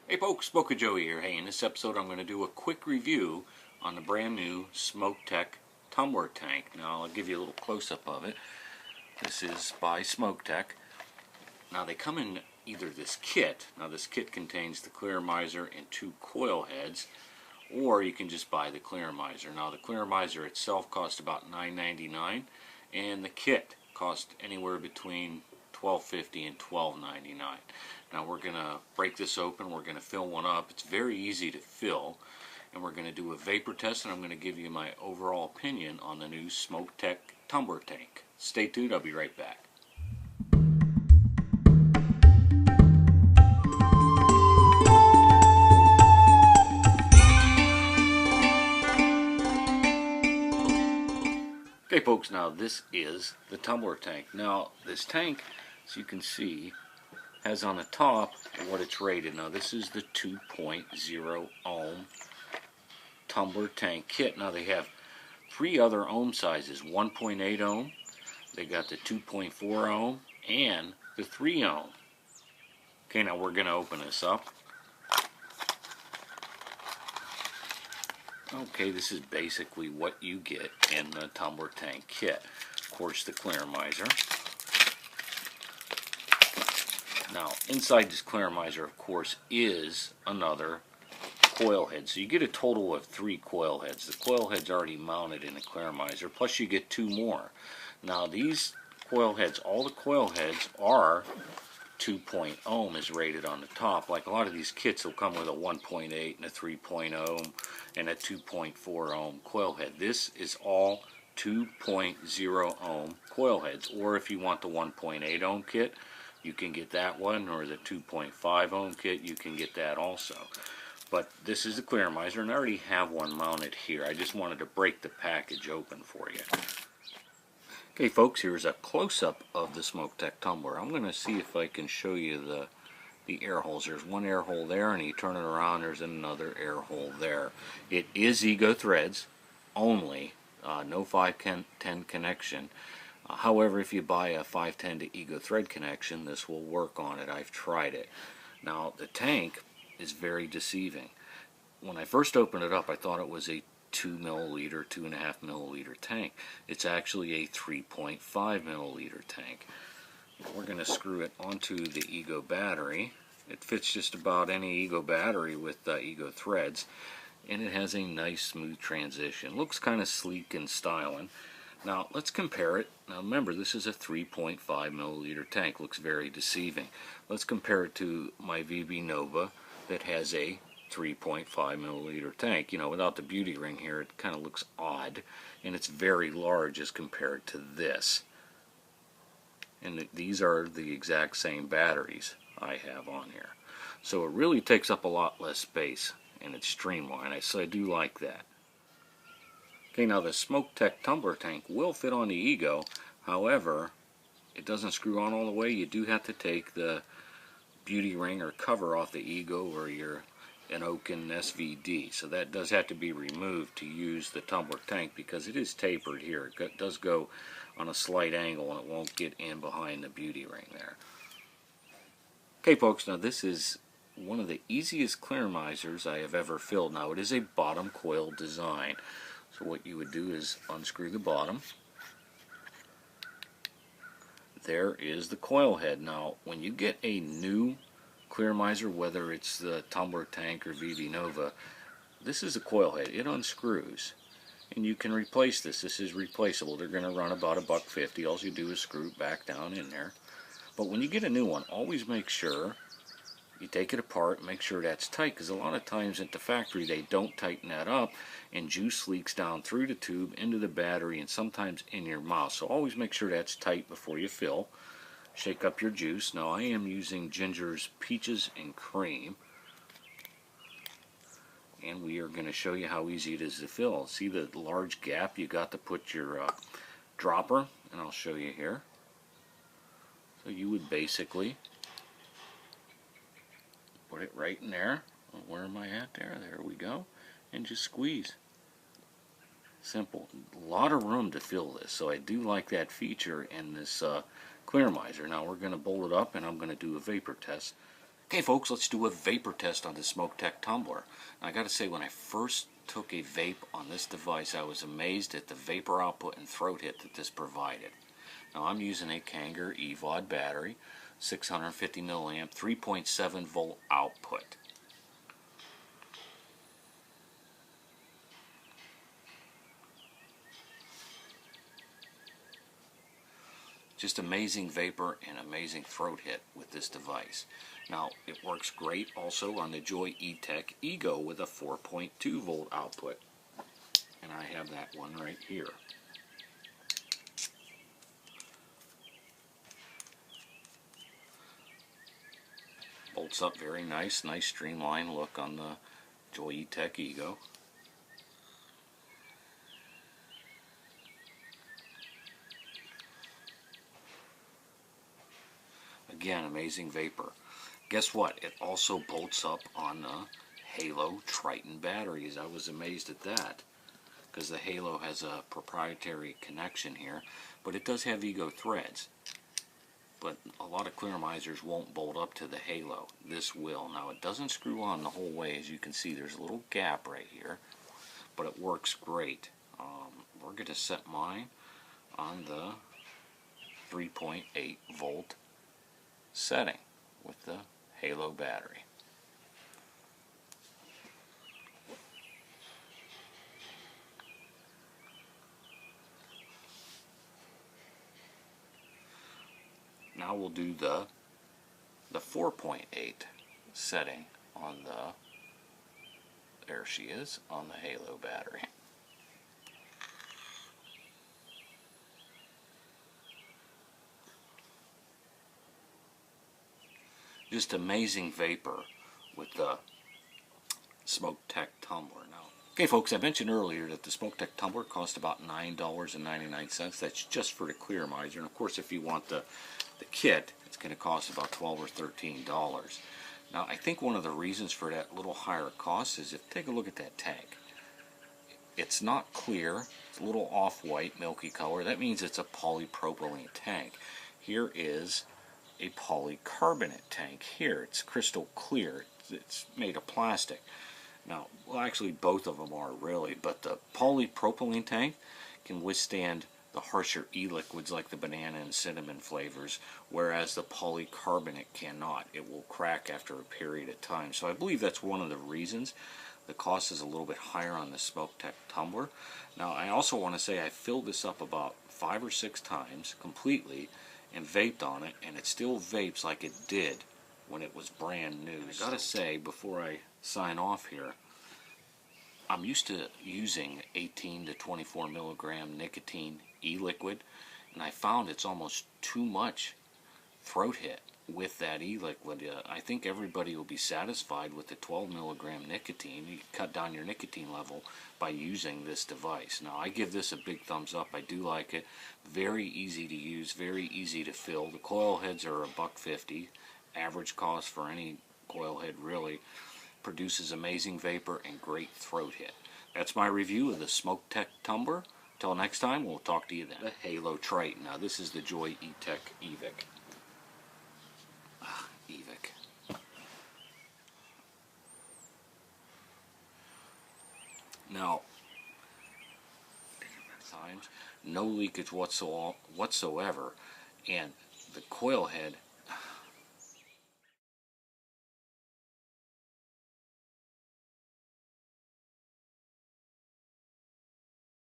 Hey folks, Smok Joey here. Hey, in this episode I'm going to do a quick review on the brand new Smok Tumbler tank. Now I'll give you a little close-up of it. This is by Smok. Now they come in either this kit. Now this kit contains the Clearomizer and 2 coil heads, or you can just buy the Clearomizer. Now the Clearomizer itself costs about $9.99, and the kit cost anywhere between $12.50 and $12.99. Now we're going to break this open, we're going to fill one up. It's very easy to fill, and we're going to do a vapor test, and I'm going to give you my overall opinion on the new Smok Tumbler tank. Stay tuned, I'll be right back. Okay folks, now this is the Tumbler tank. Now this tank, as you can see, has on the top what it's rated. Now this is the 2.0 ohm Tumbler tank kit. Now they have 3 other ohm sizes, 1.8 ohm, they got the 2.4 ohm, and the 3 ohm. Okay, now we're going to open this up. Okay, this is basically what you get in the Tumbler tank kit. Of course, the Clearomizer. Now, inside this Clearomizer, of course, is another coil head. So you get a total of 3 coil heads. The coil head's already mounted in the Clearomizer, plus you get 2 more. Now, these coil heads, all the coil heads are 2.0 ohm is rated on the top. Like a lot of these kits will come with a 1.8 and a 3.0 and a 2.4 ohm coil head. This is all 2.0 ohm coil heads. Or if you want the 1.8 ohm kit, you can get that one, or the 2.5 ohm kit, you can get that also. But this is the Clearomizer, and I already have one mounted here. I just wanted to break the package open for you. Okay folks, here's a close-up of the Smok Tumbler. I'm going to see if I can show you the air holes. There's one air hole there, and you turn it around, there's another air hole there. It is Ego threads only, no 510 connection. However, if you buy a 510 to Ego thread connection, this will work on it. I've tried it. Now, the tank is very deceiving. When I first opened it up, I thought it was a 2 milliliter, 2.5 milliliter tank. It's actually a 3.5 milliliter tank. We're going to screw it onto the Ego battery. It fits just about any Ego battery with Ego threads, and it has a nice smooth transition. Looks kind of sleek and styling. Now let's compare it. Now remember, this is a 3.5 milliliter tank. Looks very deceiving. Let's compare it to my VB Nova that has a 3.5 milliliter tank. You know, without the beauty ring here, it kind of looks odd, and it's very large as compared to this. And these are the exact same batteries I have on here. So it really takes up a lot less space, and it's streamlined. So I do like that. Okay, now the Smok Tumbler tank will fit on the Ego. However, it doesn't screw on all the way. You do have to take the beauty ring or cover off the Ego or your Oaken SVD. So that does have to be removed to use the Tumbler tank, because it is tapered here. It does go on a slight angle, and it won't get in behind the beauty ring there. Okay folks, now this is one of the easiest Clearomizers I have ever filled. Now it is a bottom coil design. So what you would do is unscrew the bottom. There is the coil head. Now when you get a new Clearomizer, whether it's the Tumbler tank or VB Nova, this is a coil head. It unscrews, and you can replace this. This is replaceable. They're going to run about $1.50. All you do is screw it back down in there. But when you get a new one, always make sure you take it apart, make sure that's tight, because a lot of times at the factory they don't tighten that up, and juice leaks down through the tube into the battery and sometimes in your mouth. So always make sure that's tight before you fill. Shake up your juice. Now I am using Ginger's Peaches and Cream, and we are going to show you how easy it is to fill. See the large gap you got to put your dropper, and I'll show you here. So you would basically put it right in there. Where am I at there? There we go. And just squeeze. Simple. A lot of room to fill this, so I do like that feature in this Clearomizer. Now we're going to bolt it up, and I'm going to do a vapor test. Okay folks, let's do a vapor test on the Smok Tumbler. Now, I gotta say, when I first took a vape on this device, I was amazed at the vapor output and throat hit that this provided. Now I'm using a Kanger EVOD battery, 650 milliamp, 3.7 volt output. Just amazing vapor and amazing throat hit with this device. Now, it works great also on the Joy E-Tech Ego with a 4.2 volt output. And I have that one right here. Bolts up very nice streamlined look on the Joy E-Tech Ego. Again, amazing vapor. Guess what? It also bolts up on the Halo Triton batteries. I was amazed at that because the Halo has a proprietary connection here, but it does have Ego threads. But a lot of Clearomizers won't bolt up to the Halo. This will. Now, it doesn't screw on the whole way. As you can see, there's a little gap right here, but it works great. We're going to set mine on the 3.8 volt setting with the Halo battery. Now we'll do the 4.8 setting on the, there she is, on the Halo battery. Just amazing vapor with the Smok Tumbler. Now, okay folks, I mentioned earlier that the Smok Tumbler cost about $9.99. That's just for the Clearomizer. And of course, if you want the kit, it's going to cost about $12 or $13. Now, I think one of the reasons for that little higher cost is, if take a look at that tank. It's not clear. It's a little off-white, milky color. That means it's a polypropylene tank. Here is a polycarbonate tank here. It's crystal clear. It's made of plastic. Now, well, actually both of them are really, but the polypropylene tank can withstand the harsher e-liquids like the banana and cinnamon flavors, whereas the polycarbonate cannot. It will crack after a period of time. So I believe that's one of the reasons the cost is a little bit higher on the Smok Tumbler. Now, I also want to say I filled this up about 5 or 6 times completely and vaped on it, and it still vapes like it did when it was brand new. I gotta say, before I sign off here, I'm used to using 18 to 24 milligram nicotine e-liquid, and I found it's almost too much throat hit with that e-liquid. I think everybody will be satisfied with the 12 milligram nicotine. You cut down your nicotine level by using this device. Now, I give this a big thumbs up. I do like it. Very easy to use, very easy to fill. The coil heads are $1.50. Average cost for any coil head, really. Produces amazing vapor and great throat hit. That's my review of the Smok Tumbler. Till next time, we'll talk to you then. The Halo Triton. Now, this is the Joy E-Tech EVIC. EVIC. Now, times no leakage whatsoever, and the coil head